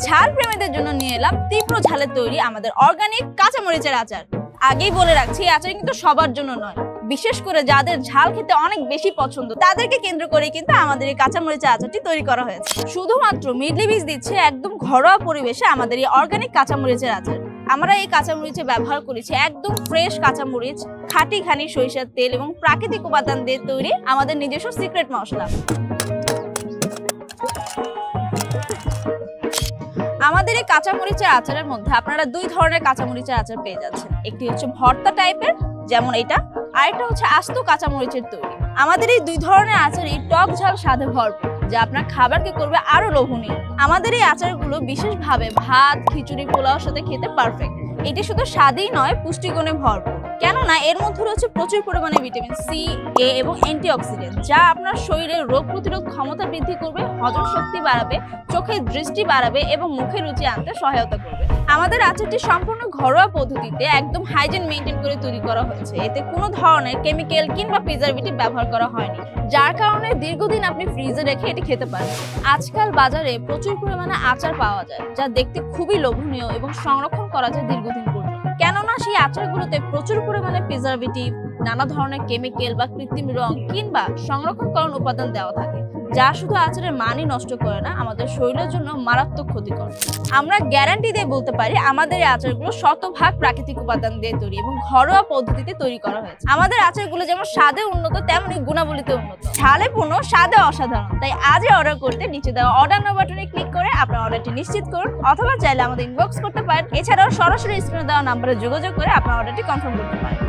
ঝাল প্রেমীদের জন্য নিয়ে এলাম তীব্র ঝালের তৈরি আমাদের অর্গানিক কাঁচামরিচের আচার। আগেই বলে রাখছি, এই আচার কিন্তু সবার জন্য নয়, বিশেষ করে যাদের ঝাল খেতে অনেক বেশি পছন্দ তাদেরকে কেন্দ্র করে কিন্তু আমাদের এই কাঁচামরিচের আচারটি তৈরি করা হয়েছে। শুধুমাত্র মিডলি বীজ দিচ্ছে একদম ঘরোয়া পরিবেশে আমাদের এই অর্গানিক কাঁচামরিচের আচার। আমরা এই কাঁচামরিচে ব্যবহার করেছি একদম ফ্রেশ কাঁচামরিচ, খাঁটি ঘানি সরিষার তেল এবং প্রাকৃতিক উপাদান দিয়ে তৈরি আমাদের নিজস্ব সিক্রেট মশলা। আমাদের এই কাঁচামরিচের আচারের মধ্যে আপনারা দুই ধরনের কাঁচামরিচের আচার পেয়ে যাচ্ছেন। একটি হচ্ছে ভর্তা টাইপের, যেমন এটা, আর একটা হচ্ছে আস্ত কাঁচামরিচের তৈরি। আমাদের এই দুই ধরনের আচারই টক ঝাল স্বাদে ভরপুর, যা আপনার খাবারকে করবে আরো লোভনীয়। আমাদের এই আচারগুলো বিশেষভাবে ভাত, খিচুড়ি, পোলাওর সাথে খেতে পারফেক্ট। এটি শুধু স্বাদেই নয়, পুষ্টিগুণে ভরপুর, কেননা এর মধ্যে রয়েছে প্রচুর পরিমাণে ভিটামিন সি, এ এবং অ্যান্টিঅক্সিডেন্ট, যা আপনার শরীরের রোগ প্রতিরোধ ক্ষমতা বৃদ্ধি করবে, হজম শক্তি বাড়াবে, চোখের দৃষ্টি বাড়াবে এবং মুখে রুচি আনতে সহায়তা করবে। আমাদের আচারটি সম্পূর্ণ ঘরোয়া পদ্ধতিতে একদম হাইজিন মেনটেন করে তৈরি করা হয়েছে। এতে কোনো ধরনের কেমিক্যাল কিংবা প্রিজারভেটিভ ব্যবহার করা হয়নি, যার কারণে দীর্ঘদিন আপনি ফ্রিজে রেখে এটি খেতে পারেন। আজকাল বাজারে প্রচুর পরিমাণে আচার পাওয়া যায়, যা দেখতে খুবই লোভনীয় এবং সংরক্ষণ করা যায় দীর্ঘদিন পর্যন্ত, কেননা সেই আচারগুলোতে প্রচুর পরিমাণে প্রিজারভেটিভ, নানা ধরনের কেমিক্যাল বা কৃত্রিম রং কিংবা সংরক্ষণকরণ উপাদান দেওয়া থাকে, যা শুধু আচারের মানই নষ্ট করে না, আমাদের শরীরের জন্য মারাত্মক ক্ষতিকর। আমরা গ্যারান্টি দিয়ে বলতে পারি আমাদের এই আচারগুলো শতভাগ প্রাকৃতিক উপাদান দিয়ে তৈরি এবং ঘরোয়া পদ্ধতিতে তৈরি করা হয়েছে। আমাদের আচারগুলো যেমন স্বাদে উন্নত, তেমনই গুণাবলীতে উন্নত, ঝালে পূর্ণ, স্বাদে অসাধারণ। তাই আজই অর্ডার করতে নিচে দেওয়া অর্ডার নাও বাটনে ক্লিক করে আপনার অর্ডারটি নিশ্চিত করুন, অথবা চাইলে আমাদের ইনবক্স করতে পারেন। এছাড়াও সরাসরি স্ক্রিনে দেওয়া নাম্বারে যোগাযোগ করে আপনার অর্ডারটি কনফার্ম করতে পারেন।